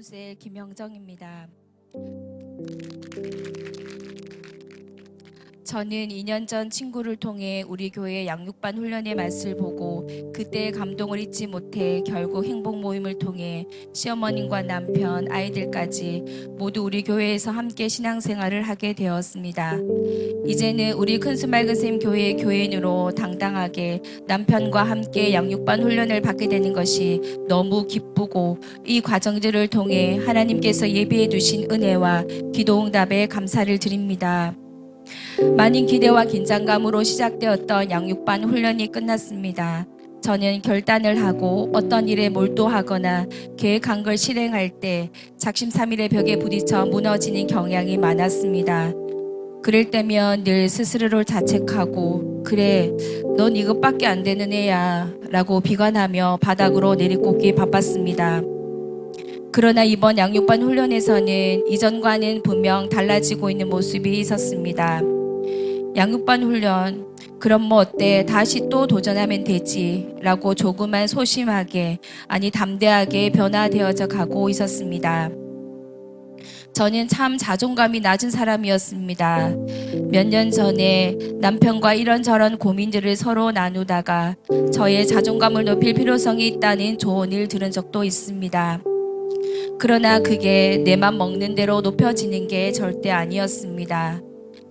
카운셀 김영정입니다. 저는 2년 전 친구를 통해 우리 교회 양육반 훈련의 맛을 보고 그때의 감동을 잊지 못해 결국 행복 모임을 통해 시어머님과 남편, 아이들까지 모두 우리 교회에서 함께 신앙생활을 하게 되었습니다. 이제는 우리 큰수맑은샘 교회의 교인으로 당당하게 남편과 함께 양육반 훈련을 받게 되는 것이 너무 기쁘고 이 과정들을 통해 하나님께서 예비해 두신 은혜와 기도응답에 감사를 드립니다. 많은 기대와 긴장감으로 시작되었던 양육반 훈련이 끝났습니다. 저는 결단을 하고 어떤 일에 몰두하거나 계획한 걸 실행할 때 작심삼일의 벽에 부딪혀 무너지는 경향이 많았습니다. 그럴 때면 늘 스스로를 자책하고 그래 넌 이것밖에 안 되는 애야 라고 비관하며 바닥으로 내리꽂기 바빴습니다. 그러나 이번 양육반 훈련에서는 이전과는 분명 달라지고 있는 모습이 있었습니다. 양육반 훈련, 그럼 뭐 어때? 다시 또 도전하면 되지 라고 조금만 소심하게, 아니 담대하게 변화되어져 가고 있었습니다. 저는 참 자존감이 낮은 사람이었습니다. 몇 년 전에 남편과 이런저런 고민들을 서로 나누다가 저의 자존감을 높일 필요성이 있다는 조언을 들은 적도 있습니다. 그러나 그게 내 맘 먹는 대로 높여지는 게 절대 아니었습니다.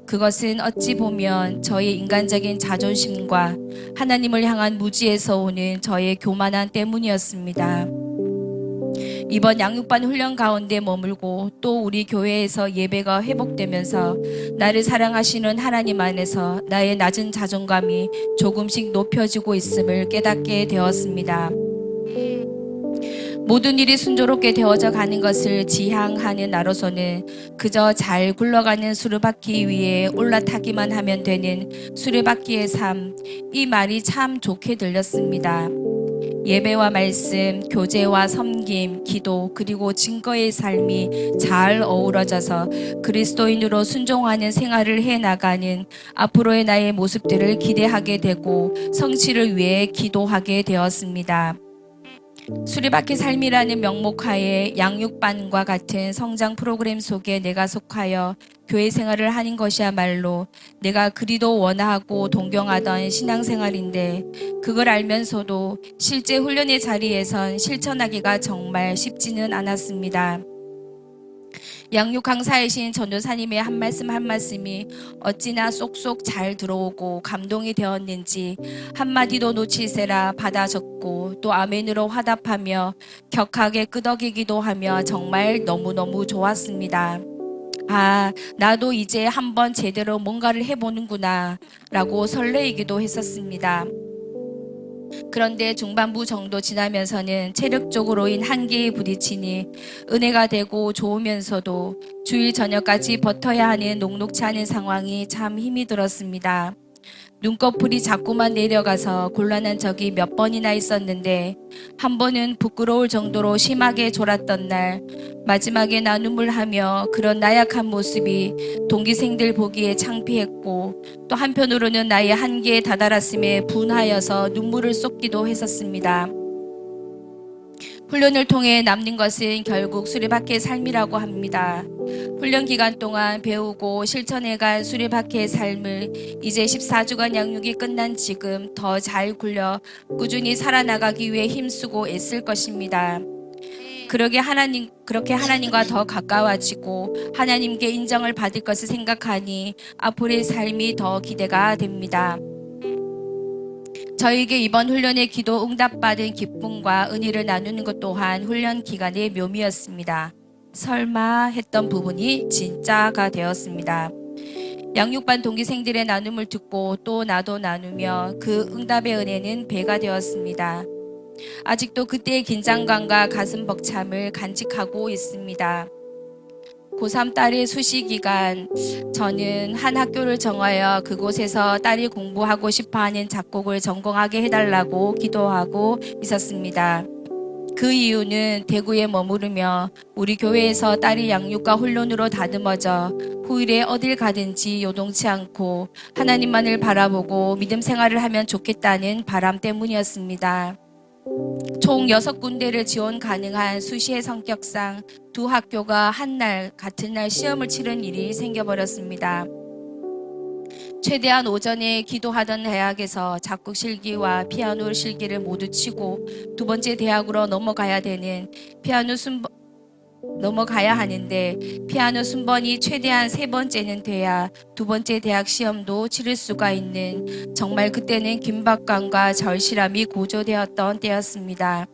그것은 어찌 보면 저의 인간적인 자존심과 하나님을 향한 무지에서 오는 저의 교만함 때문이었습니다. 이번 양육반 훈련 가운데 머물고 또 우리 교회에서 예배가 회복되면서 나를 사랑하시는 하나님 안에서 나의 낮은 자존감이 조금씩 높여지고 있음을 깨닫게 되었습니다. 모든 일이 순조롭게 되어져 가는 것을 지향하는 나로서는 그저 잘 굴러가는 수레바퀴 위에 올라타기만 하면 되는 수레바퀴의 삶, 이 말이 참 좋게 들렸습니다. 예배와 말씀, 교제와 섬김, 기도, 그리고 증거의 삶이 잘 어우러져서 그리스도인으로 순종하는 생활을 해나가는 앞으로의 나의 모습들을 기대하게 되고 성취를 위해 기도하게 되었습니다. 수리바퀴 삶이라는 명목하에 양육반과 같은 성장 프로그램 속에 내가 속하여 교회 생활을 하는 것이야말로 내가 그리도 원하고 동경하던 신앙생활인데 그걸 알면서도 실제 훈련의 자리에선 실천하기가 정말 쉽지는 않았습니다. 양육 강사이신 전도사님의 한 말씀 한 말씀이 어찌나 쏙쏙 잘 들어오고 감동이 되었는지 한마디도 놓칠세라 받아 적고 또 아멘으로 화답하며 격하게 끄덕이기도 하며 정말 너무너무 좋았습니다. 아, 나도 이제 한번 제대로 뭔가를 해보는구나 라고 설레이기도 했었습니다. 그런데 중반부 정도 지나면서는 체력적으로인 한계에 부딪히니 은혜가 되고 좋으면서도 주일 저녁까지 버텨야 하는 녹록치 않은 상황이 참 힘이 들었습니다. 눈꺼풀이 자꾸만 내려가서 곤란한 적이 몇 번이나 있었는데 한 번은 부끄러울 정도로 심하게 졸았던 날 마지막에 나 눈물하며 그런 나약한 모습이 동기생들 보기에 창피했고 또 한편으로는 나의 한계에 다다랐음에 분하여서 눈물을 쏟기도 했었습니다. 훈련을 통해 남는 것은 결국 수레바퀴의 삶이라고 합니다. 훈련 기간 동안 배우고 실천해간 수레바퀴의 삶을 이제 14주간 양육이 끝난 지금 더 잘 굴려 꾸준히 살아나가기 위해 힘쓰고 애쓸 것입니다. 그렇게 하나님과 더 가까워지고 하나님께 인정을 받을 것을 생각하니 앞으로의 삶이 더 기대가 됩니다. 저에게 이번 훈련의 기도 응답받은 기쁨과 은혜를 나누는 것 또한 훈련 기간의 묘미였습니다. 설마 했던 부분이 진짜가 되었습니다. 양육반 동기생들의 나눔을 듣고 또 나도 나누며 그 응답의 은혜는 배가 되었습니다. 아직도 그때의 긴장감과 가슴 벅참을 간직하고 있습니다. 고3 딸의 수시 기간 저는 한 학교를 정하여 그곳에서 딸이 공부하고 싶어하는 작곡을 전공하게 해달라고 기도하고 있었습니다. 그 이유는 대구에 머무르며 우리 교회에서 딸이 양육과 훈련으로 다듬어져 후일에 어딜 가든지 요동치 않고 하나님만을 바라보고 믿음 생활을 하면 좋겠다는 바람 때문이었습니다. 총 6군데를 지원 가능한 수시의 성격상 두 학교가 같은 날 시험을 치른 일이 생겨버렸습니다. 최대한 오전에 기도하던 대학에서 작곡 실기와 피아노 실기를 모두 치고 두 번째 대학으로 넘어가야 하는데 피아노 순번이 최대한 3번째는 돼야 두 번째 대학 시험도 치를 수가 있는, 정말 그때는 긴박감과 절실함이 고조되었던 때였습니다.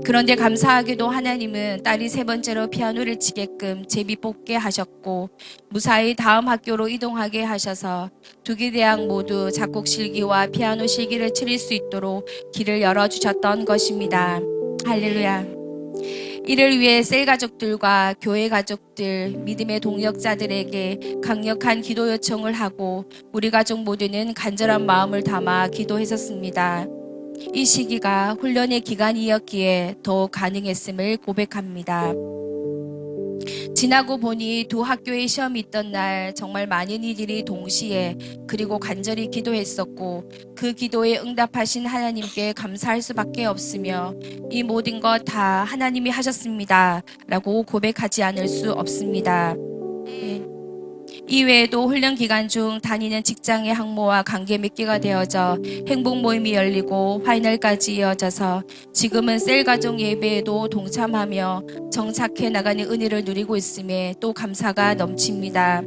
그런데 감사하게도 하나님은 딸이 3번째로 피아노를 치게끔 제비 뽑게 하셨고 무사히 다음 학교로 이동하게 하셔서 두 개 대학 모두 작곡 실기와 피아노 실기를 치를 수 있도록 길을 열어주셨던 것입니다. 할렐루야. 이를 위해 셀 가족들과 교회 가족들, 믿음의 동역자들에게 강력한 기도 요청을 하고 우리 가족 모두는 간절한 마음을 담아 기도했었습니다. 이 시기가 훈련의 기간이었기에 더욱 가능했음을 고백합니다. 지나고 보니 두 학교의 시험이 있던 날 정말 많은 이들이 동시에 그리고 간절히 기도했었고 그 기도에 응답하신 하나님께 감사할 수밖에 없으며 이 모든 것 다 하나님이 하셨습니다 라고 고백하지 않을 수 없습니다. 이외에도 훈련 기간 중 다니는 직장의 학모와 관계 맺기가 되어져 행복 모임이 열리고 파이널까지 이어져서 지금은 셀 가족 예배에도 동참하며 정착해 나가는 은혜를 누리고 있음에 또 감사가 넘칩니다.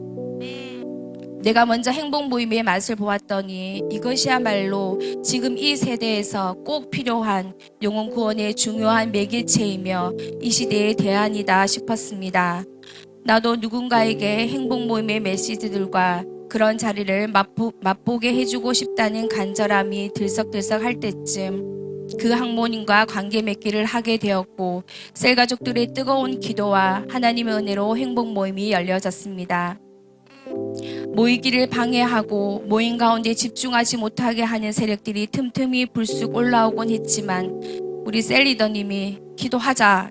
내가 먼저 행복 모임의 맛을 보았더니 이것이야말로 지금 이 세대에서 꼭 필요한 영혼 구원의 중요한 매개체이며 이 시대의 대안이다 싶었습니다. 나도 누군가에게 행복 모임의 메시지들과 그런 자리를 맛보게 해주고 싶다는 간절함이 들썩들썩 할 때쯤 그 학모님과 관계 맺기를 하게 되었고 셀 가족들의 뜨거운 기도와 하나님의 은혜로 행복 모임이 열려졌습니다. 모이기를 방해하고 모임 가운데 집중하지 못하게 하는 세력들이 틈틈이 불쑥 올라오곤 했지만 우리 셀 리더님이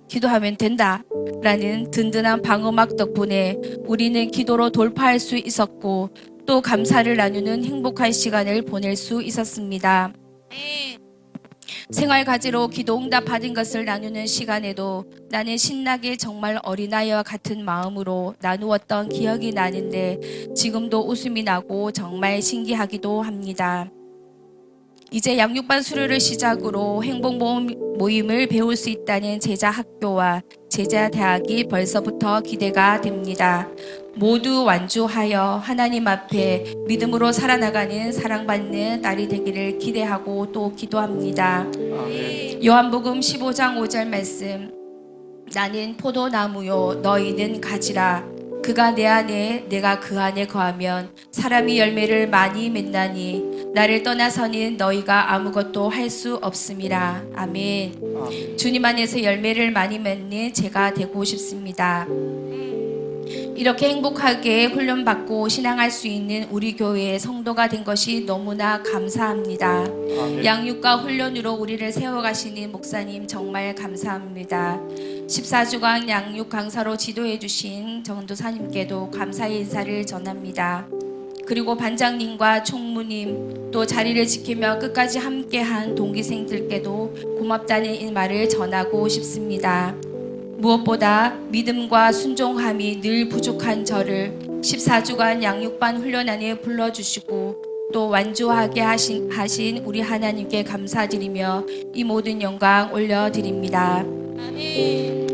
기도하면 된다 라는 든든한 방어막 덕분에 우리는 기도로 돌파할 수 있었고 또 감사를 나누는 행복한 시간을 보낼 수 있었습니다. 생활 가지로 기도 응답 받은 것을 나누는 시간에도 나는 신나게 정말 어린아이와 같은 마음으로 나누었던 기억이 나는데 지금도 웃음이 나고 정말 신기하기도 합니다. 이제 양육반 수료를 시작으로 행복 모임을 배울 수 있다는 제자 학교와 제자 대학이 벌써부터 기대가 됩니다. 모두 완주하여 하나님 앞에 믿음으로 살아나가는 사랑받는 딸이 되기를 기대하고 또 기도합니다. 아멘. 요한복음 15장 5절 말씀, 나는 포도나무요 너희는 가지라. 그가 내 안에 내가 그 안에 거하면 사람이 열매를 많이 맺나니 나를 떠나서는 너희가 아무것도 할 수 없음이라. 아멘. 주님 안에서 열매를 많이 맺는 제가 되고 싶습니다. 이렇게 행복하게 훈련받고 신앙할 수 있는 우리 교회의 성도가 된 것이 너무나 감사합니다. 아멘. 양육과 훈련으로 우리를 세워가시는 목사님 정말 감사합니다. 14주간 양육 강사로 지도해 주신 전도사님께도 감사의 인사를 전합니다. 그리고 반장님과 총무님 또 자리를 지키며 끝까지 함께한 동기생들께도 고맙다는 이 말을 전하고 싶습니다. 무엇보다 믿음과 순종함이 늘 부족한 저를 14주간 양육반 훈련 안에 불러주시고 또 완주하게 하신 우리 하나님께 감사드리며 이 모든 영광 올려드립니다. 아멘.